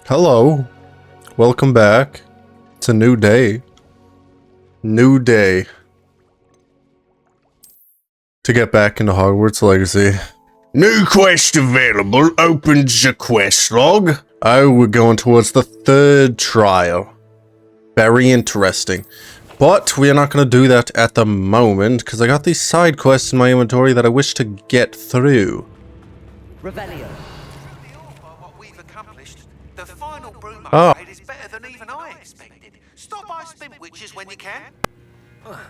Hello. Welcome back. It's a new day. New day. To get back into Hogwarts Legacy. New quest available. Opens the quest log. Oh, we're going towards the third trial. Very interesting. But we are not going to do that at the moment, because I got these side quests in my inventory that I wish to get through. Revelio. What we've accomplished, the final broom upgrade is better than even I expected. Stop by Spin Witches when you can.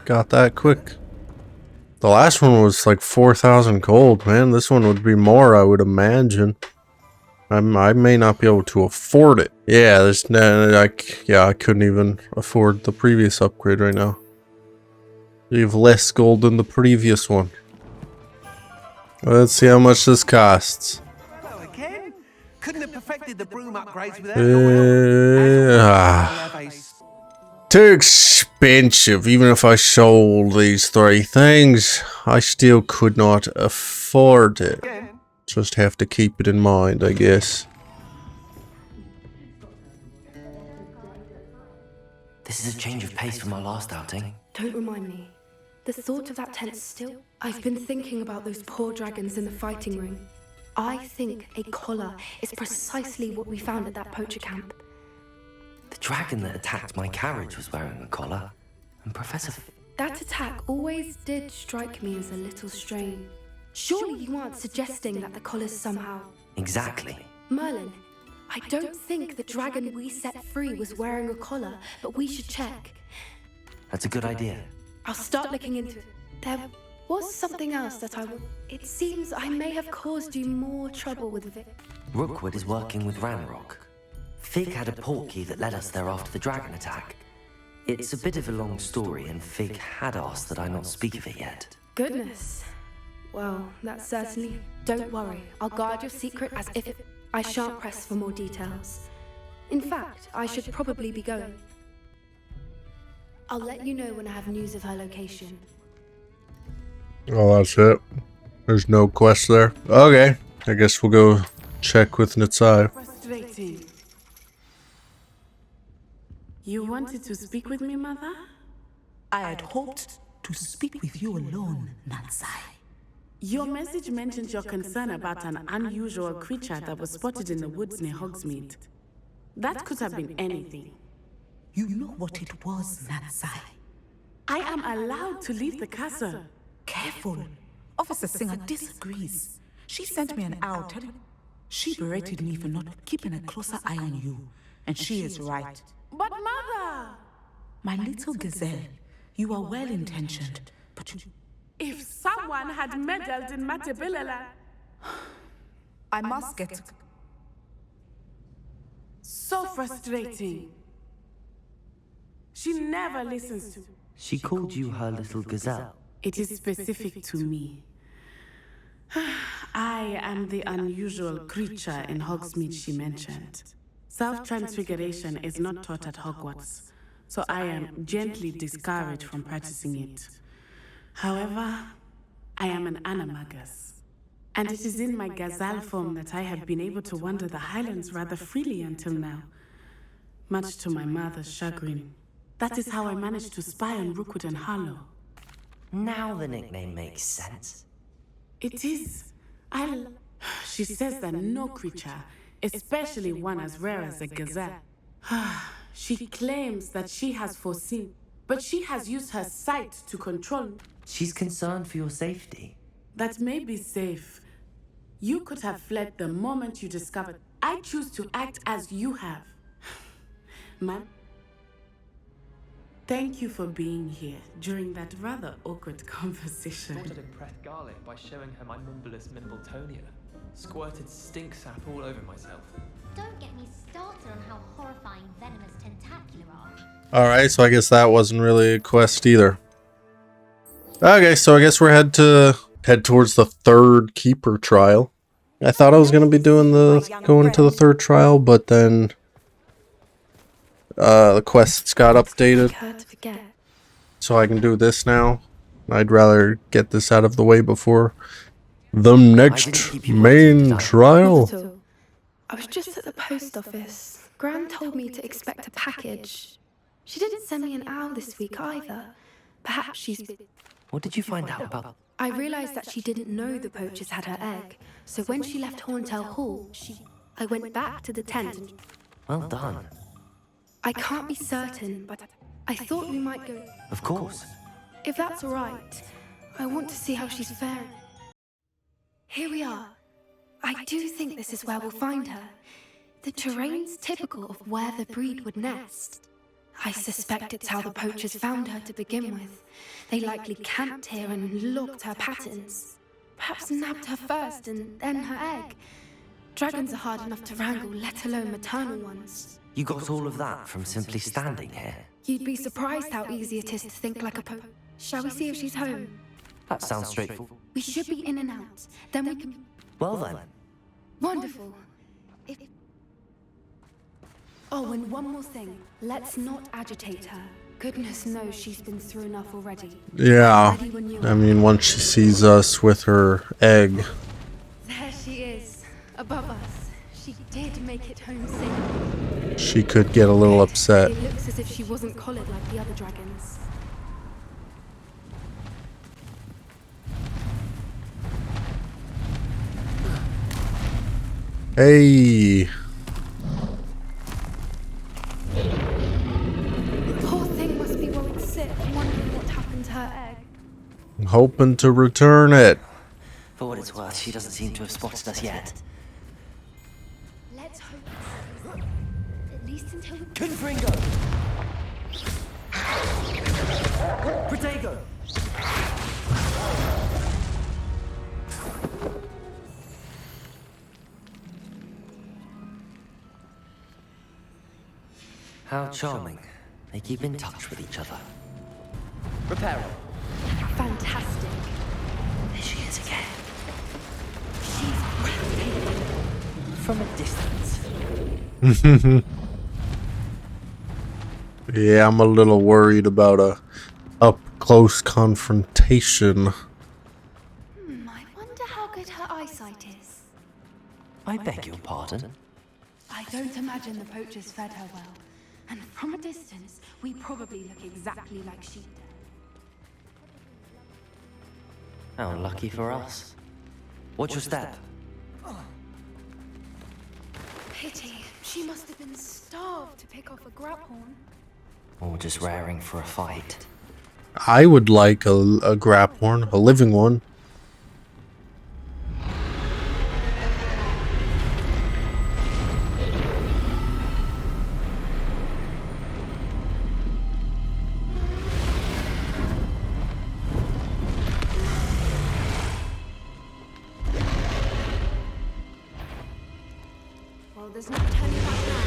Got that quick. The last one was like 4,000 gold, man. This one would be more, I would imagine. I may not be able to afford it. Yeah, I couldn't even afford the previous upgrade right now. You have less gold than the previous one. Let's see how much this costs. Hello again. Couldn't have perfected the broom upgrades without Too expensive. Even if I sold these three things, I still could not afford it. Just have to keep it in mind, I guess. This is a change of pace from our last outing. Don't remind me. The thought of that tent still... I've been thinking about those poor dragons in the fighting ring. I think a collar is precisely what we found at that poacher camp. The dragon that attacked my carriage was wearing a collar. And Professor... That attack always did strike me as a little strange. Surely you aren't suggesting that the collar's somehow... Exactly. Merlin, I don't think the dragon we set free was wearing a collar, but we should check. That's a good idea. I'll start looking into it. There was something else that it seems I may have caused you more trouble with Vic. Rookwood is working with Ranrock. Fig had a portkey that led us there after the dragon attack. It's a bit of a long story, and Fig had asked that I not speak of it yet. Goodness. Well, that's certainly... Don't worry, I'll guard your secret as if I shan't press for more details. In fact, I should probably be going. I'll let you know when I have news of her location. Oh, that's it. There's no quest there. Okay, I guess we'll go check with Natsai. Frustrating. You wanted to speak with me, Mother? I had hoped to speak with you alone, Natsai. Your message mentioned your concern about an unusual creature that was spotted in the woods near Hogsmeade. That could have been anything. You know what it was, Natsai. I am allowed to leave the castle. Careful. Officer Singer disagrees. She sent me an owl telling... She berated me for not keeping a closer eye on you. And she is right. But Mother! My little gazelle, you are well-intentioned, but you... If someone had meddled in Matabilala... I must get... So frustrating. She never listens to... She called you her little gazelle. It is specific to me. I am the unusual creature in Hogsmeade she mentioned. Self-transfiguration is not taught at Hogwarts, so I am gently discouraged from practicing it. However, I am an animagus, and it is in my gazelle form that I have been able to wander the Highlands rather freely until now, much to my mother's chagrin. That is how I managed to spy on Rookwood and Harlowe. Now the nickname makes sense. It is. She says that no creature, especially one as rare as a gazelle. She claims that she has foreseen, but she has used her sight to control. She's concerned for your safety. That may be safe. You could have fled the moment you discovered. I choose to act as you have. Ma'am, thank you for being here during that rather awkward conversation. I thought I'd impress Garlic by showing her my Mimbleless Mimbletonia. Squirted stink sap all over myself. Don't get me started on how horrifying venomous tentacula are. Alright, so I guess that wasn't really a quest either. Okay, so I guess we're head towards the third keeper trial. I thought I was gonna be going to the third trial, but then the quests got updated. So I can do this now. I'd rather get this out of the way before the next main trial. I was just at the post office. Gran told me to expect a package. She didn't send me an owl this week either. Perhaps she's been... What did you find out about? I realized that she didn't know the poachers had her egg, so when she left Horntail Hall, I went back to the tent and... Well done. I can't be certain, but I thought we might go... Of course. If that's all right, I want to see how she's faring. Here we are. I do think this is where we'll find her. The terrain's typical of where the breed would nest. I suspect it's how the poachers found her to begin with. They likely camped here and looked her patterns. Perhaps nabbed her first and then her egg. Dragons are hard enough to wrangle, let alone maternal ones. You got all of that from simply standing here? You'd be surprised how easy it is to think like a Shall we see if she's home? That sounds straightforward. We should be in and out. Then we can... Well then. Wonderful. Oh, and one more thing. Let's not agitate her. Goodness knows she's been through enough already. Yeah. I mean, once she sees us with her egg. There she is. Above us. She did make it home safe. She could get a little upset. It looks as if she wasn't collared like the other dragons. Hey. Poor thing must be worried sick, wondering what happened to her egg. I'm hoping to return it. For what it's worth, she doesn't seem to have spotted us yet. Let's hope at least until we... Confringo! Protego! How charming. They keep in touch with each other. Reparo. Fantastic. There she is again. She's breathtaking. From a distance. Yeah, I'm a little worried about a up-close confrontation. I wonder how good her eyesight is. I beg your pardon? I don't imagine the poachers fed her well. And from a distance, we probably look exactly like she did. How lucky for us. Watch your step. Pity. She must have been starved to pick off a grapehorn. Or just raring for a fight. I would like a grapehorn, a living one. Well, there's no turning back now.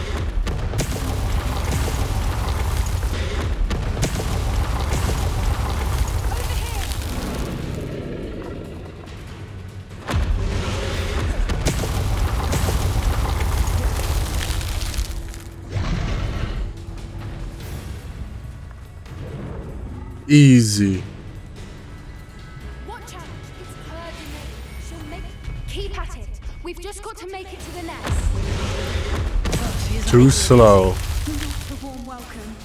Easy. Watch out! It's urging me. She'll make... Keep at it. We've just got to make it to the nest. Too slow. Not a warm welcome.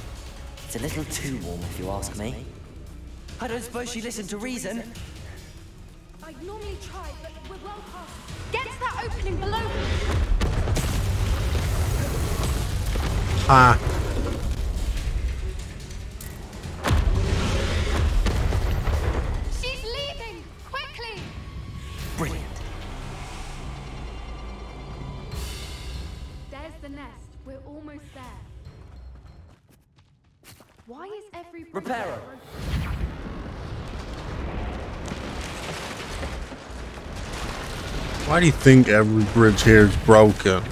It's a little too warm if you ask me. I don't suppose she listened to reason. I'd normally try, but we're well past. Get to that opening below. Ah. She's leaving! Quickly! Brilliant. There's the nest. We're almost there. Why is every... Reparo. Why do you think every bridge here is broken?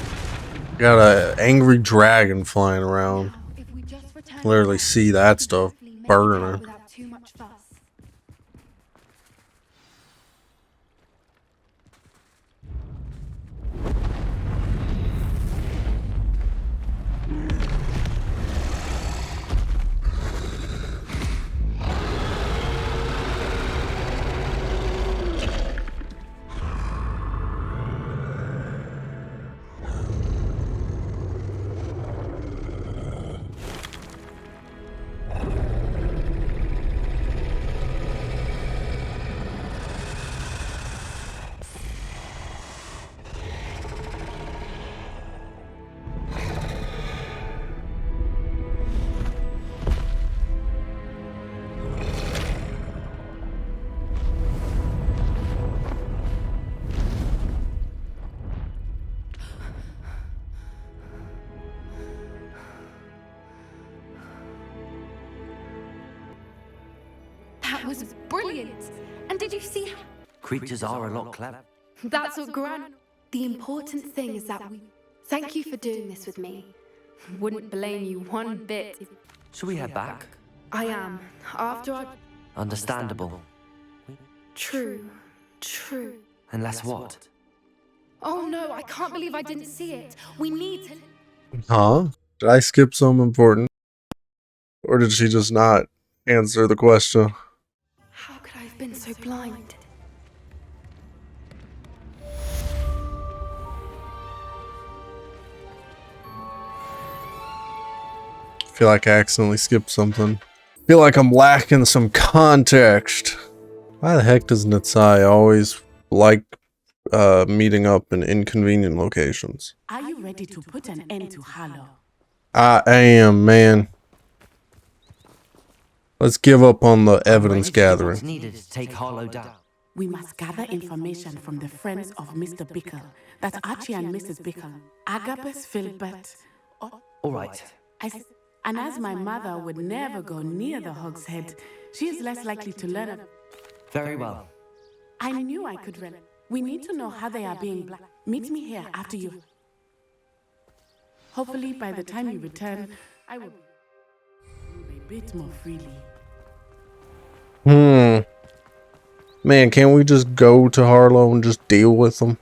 Got an angry dragon flying around. If we just return... Literally see that stuff burning. Without too much fuss. That was brilliant. And did you see how... Creatures are a lot clever. That's what Gran... The important thing is that we... Thank you for doing this with me. Wouldn't blame you one bit. Shall we head back? I am. After I... Understandable. True. True. Unless what? Oh no, I can't believe I didn't see it. We need to... Huh? Did I skip something important? Or did she just not answer the question? How could I have been so blind? I feel like I accidentally skipped something. I feel like I'm lacking some context. Why the heck does Natsai always like meeting up in inconvenient locations? Are you ready to put an end to Harlowe? I am, man. Let's give up on the evidence gathering. What's needed to take Harlowe down? We must gather information from the friends of Mr. Bickle. That's Archie and Mrs. Bickle. Agabus, Philbert. All right. And as my mother would never go near the Hog's Head, she is less likely to learn. Very well. I knew I could run. We need to know how they are being black. Meet me here after you. Hopefully, by the time you return, I will move a bit more freely. Man, can't we just go to Harlowe and just deal with them?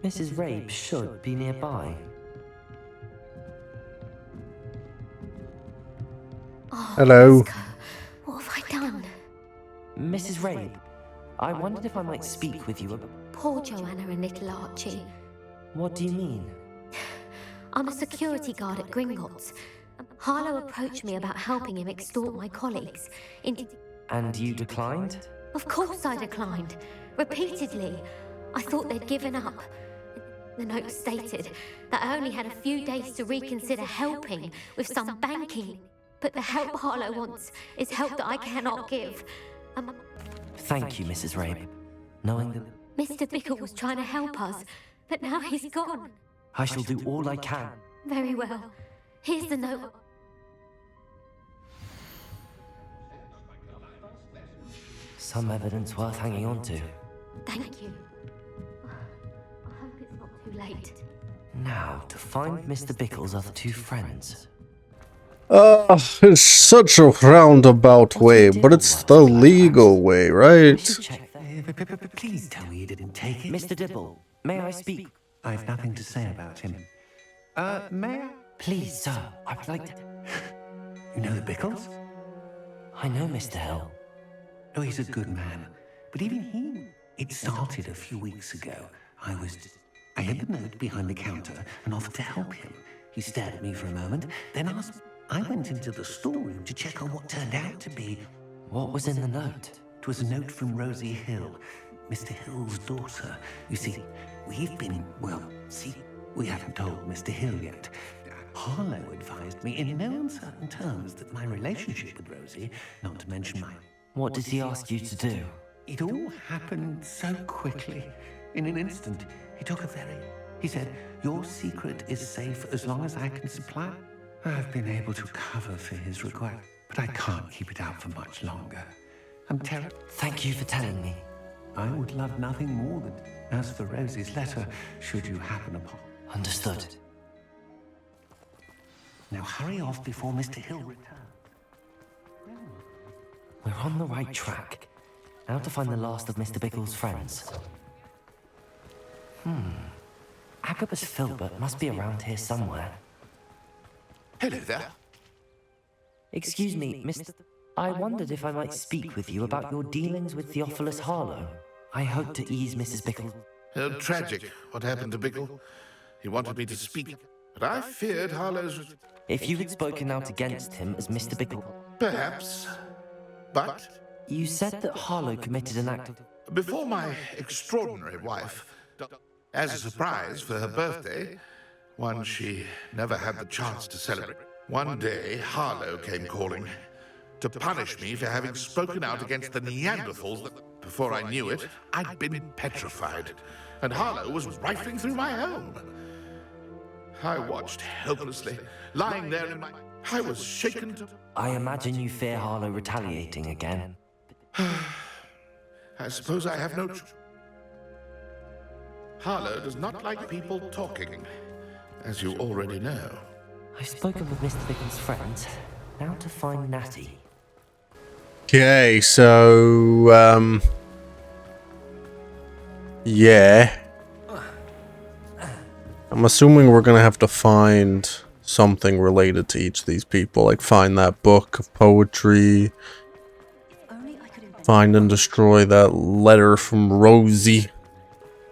Mrs. Rabe should be nearby. Oh, Hello. Visco, what have I done? Mrs. Rabe, I wondered if I might speak with you about... Poor Joanna and little Archie. What do you mean? I'm a security guard at Gringotts. Harlowe approached me about helping him extort my colleagues into... And you declined? Of course I declined. Repeatedly. I thought they'd given up. The note stated that I only had a few days to reconsider helping with some banking. But the help Harlowe wants is help that I cannot give. Thank you, Mrs. Rabe. Knowing that... Mr. Bickle was trying to help us, but now he's gone. I shall do all I can. Very well. Here's the note. Some evidence worth hanging on to. Thank you. I hope it's not too late. Now, to find Mr. Bickle's other two friends. It's such a roundabout way, but it's the legal way, right? Check that. Please tell me you didn't take it. Mr. Dibble, may I speak? I've nothing to say about him. May I? Please, sir, I would like to... You know the Bickles? I know Mr. Hill. Oh, he's a good man. But even he... It started a few weeks ago. I hid the note behind the counter and offered to help him. He stared at me for a moment, then asked... I went into the storeroom to check on what turned out to be... What was in the note? It was a note from Rosie Hill, Mr. Hill's daughter. You see, we've been... Well, see, we haven't told Mr. Hill yet. Harlowe advised me in no uncertain terms that my relationship with Rosie, not to mention my... What did he ask you to do? It all happened so quickly. In an instant, he said, your secret is safe as long as I can supply. I've been able to cover for his request, but I can't keep it out for much longer. I'm terrible. Thank you for telling me. I would love nothing more than... As for Rosie's letter, should you happen upon... Understood. Now hurry off before Mr. Hill returns. We're on the right track. Now to find the last of Mr. Bickle's friends. Agabus Philbert must be around here somewhere. Hello there. Excuse me, Mr. I wondered if I might speak with you about your dealings with Theophilus Harlowe. I hope to ease Mrs. Bickle. Tragic, what happened to Bickle. He wanted me to speak, but I feared Harlowe's... If you had spoken out against him as Mr. Bickle... Perhaps, but... You said that Harlowe committed an act of... Before my extraordinary wife, as a surprise for her birthday, one she never had the chance to celebrate, one day Harlowe came calling to punish me for having spoken out against the Neanderthals that, before I knew it, I'd been petrified, and Harlowe was rifling through my home. I watched helplessly, lying there in my... I was shaken to... I imagine you fear Harlowe retaliating again. I suppose I have no Harlowe does not like people talking, as you already know. I've spoken with Mr. Bicken's friends. Now to find Natty. Okay, so, yeah. I'm assuming we're gonna have to find something related to each of these people, like find that book of poetry, find and destroy that letter from Rosie,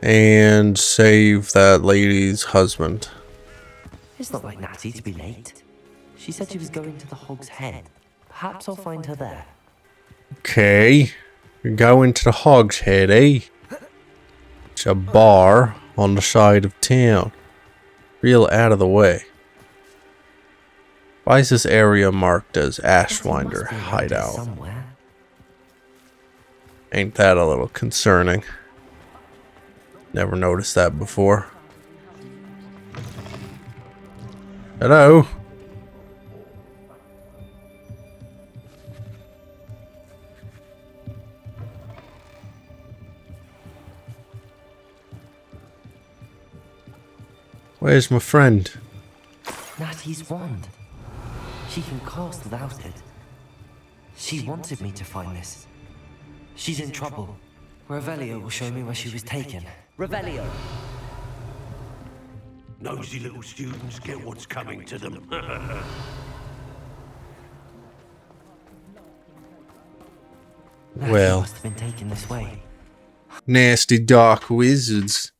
and save that lady's husband. It's not like Natty to be late. She said she was going to the Hog's Head. Perhaps I'll find her there. Okay, you're going to the Hog's Head, eh? It's a bar on the side of town. Real out of the way. Why is this area marked as Ashwinder hideout? Somewhere. Ain't that a little concerning? Never noticed that before. Hello? Where's my friend? Natty's wand. She can cast without it. She wanted me to find this. She's in trouble. Revelio will show me where she was taken. Revelio! Nosy little students get what's coming to them. Well, must have been taken this way. Nasty dark wizards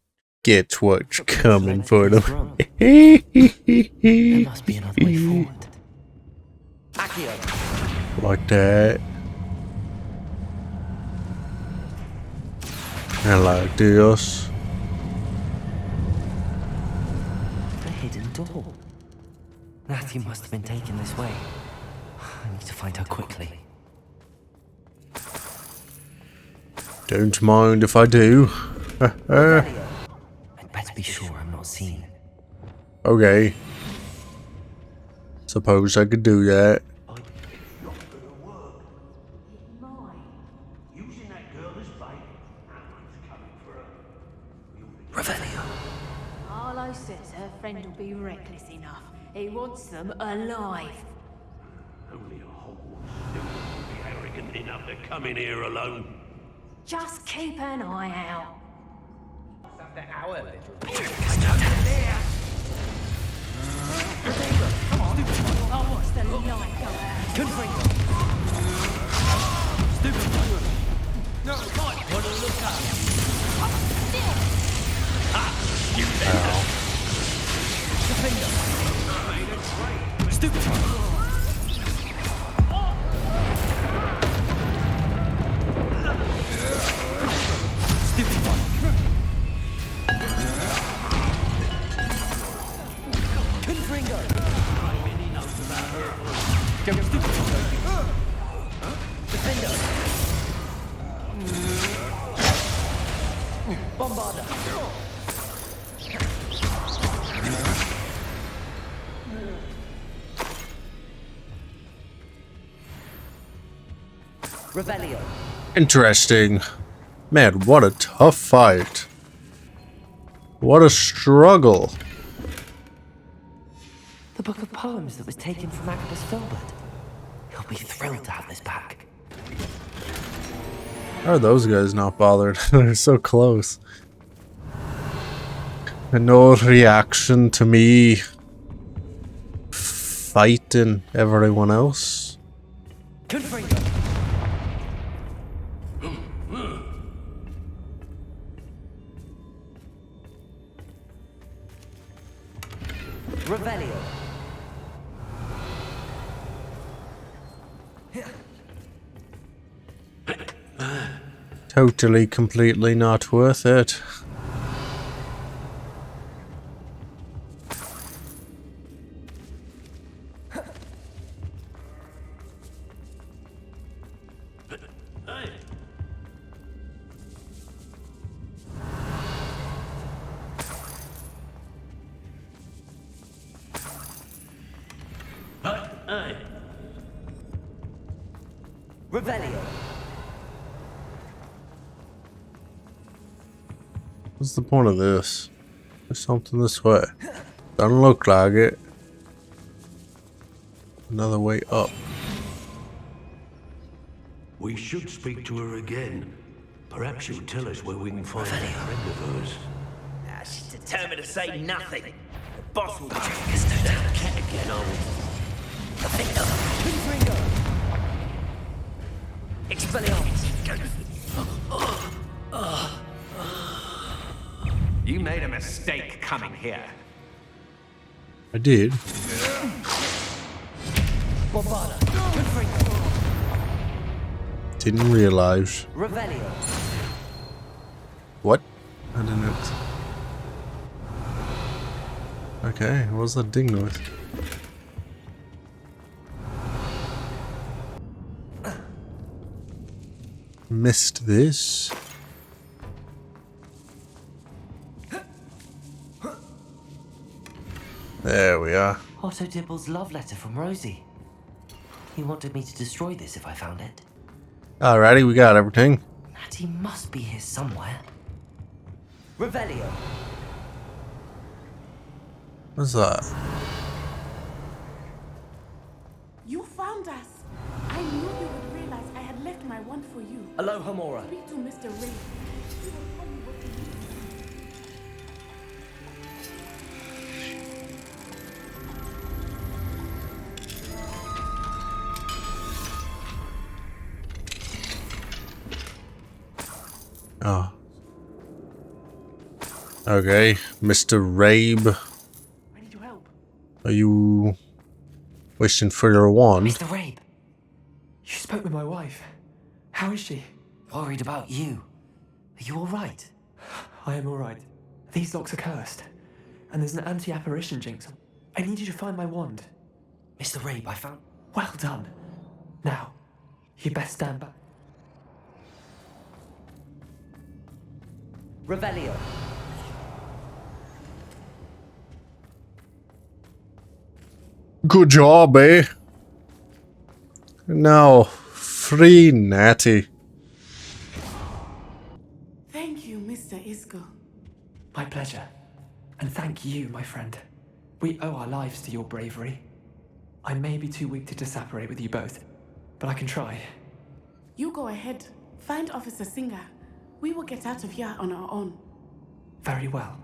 get what's coming for them. There must be another way forward. Accio! Like that. And like this. The hidden door. Natty must have been taken this way. I need to find her quickly. Don't mind if I do. I'd better be sure I'm not seen. Okay. Suppose I could do that. Revelio. Harlowe says her friend will be reckless enough. He wants them alive. Only a Hogwarts student would be arrogant enough to come in here alone. Just keep an eye out. I'll watch the light go out. Revelio. Interesting. Man, what a tough fight. What a struggle. The book of poems that was taken from Agnes Filbert. He'll be thrilled to have this back. How are those guys not bothered? They're so close. And no reaction to me fighting everyone else. Confringo. Revelio. Totally, completely not worth it. Aye. Revelio. What's the point of this? There's something this way. Doesn't look like it. Another way up. We should speak to her again. Perhaps she'll tell us where we can find that friend of hers. She's determined to say nothing. The boss will check That cat again, are we? Expelliarmus. You made a mistake coming here. I did. Bombarda. Didn't realize. Revelio. What? I didn't. Okay, what's that ding noise? Missed this. There we are. Otto Dibble's love letter from Rosie. He wanted me to destroy this if I found it. Alrighty, we got everything. Natty must be here somewhere. Revelio. What's that? You found us. I knew you would realize I had left my wand for you. Aloha Mora. Speak to Mr. Ray. He will tell you what to do. Oh. Okay, Mr. Rabe. I need your help. Are you wishing for your wand? Mr. Rabe. You spoke with my wife. How is she? Worried about you. Are you alright? I am alright. These locks are cursed. And there's an anti-apparition jinx. I need you to find my wand. Mr. Rabe, I found... Well done. Now, you best stand back. Revelio. Good job, eh? Now, free Natty. Thank you, Mr. Isco. My pleasure. And thank you, my friend. We owe our lives to your bravery. I may be too weak to disapparate with you both, but I can try. You go ahead. Find Officer Singer. We will get out of here on our own. Very well.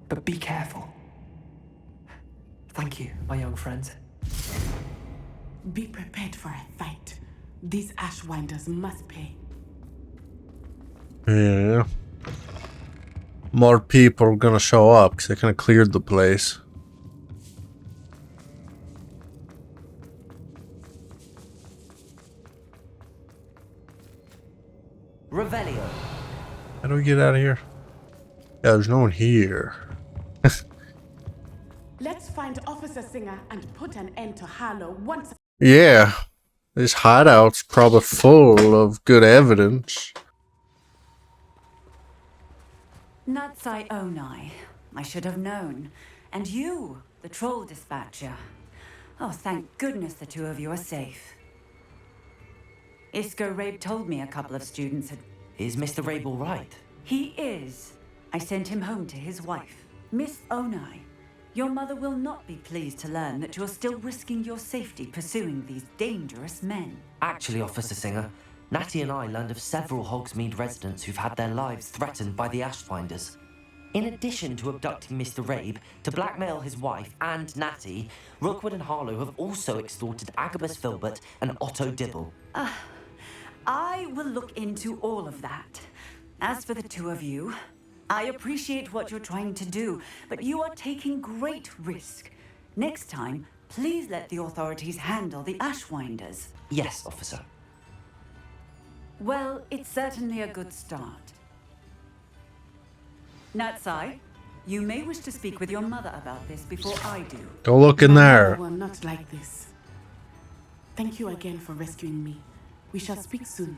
But be careful. Thank you, my young friend. Be prepared for a fight. These Ashwinders must pay. Yeah. More people are gonna show up because they kind of cleared the place. Revelio. How do we get out of here? Yeah, there's no one here. Let's find Officer Singer and put an end to Harlowe once. Yeah. This hideout's probably full of good evidence. Natsai Onai. I should have known. And you, the troll dispatcher. Oh, thank goodness the two of you are safe. Isco Rabe told me a couple of students had... Is Mr. Rabe all right? He is. I sent him home to his wife. Miss Onai, your mother will not be pleased to learn that you're still risking your safety pursuing these dangerous men. Actually, Officer Singer, Natty and I learned of several Hogsmeade residents who've had their lives threatened by the Ashfinders. In addition to abducting Mr. Rabe to blackmail his wife and Natty, Rookwood and Harlowe have also extorted Agabus Filbert and Otto Dibble. I will look into all of that. As for the two of you, I appreciate what you're trying to do, but you are taking great risk. Next time, please let the authorities handle the Ashwinders. Yes, officer. Well, it's certainly a good start. Natsai, you may wish to speak with your mother about this before I do. Go look in there. Well, not like this. Thank you again for rescuing me. We shall speak soon.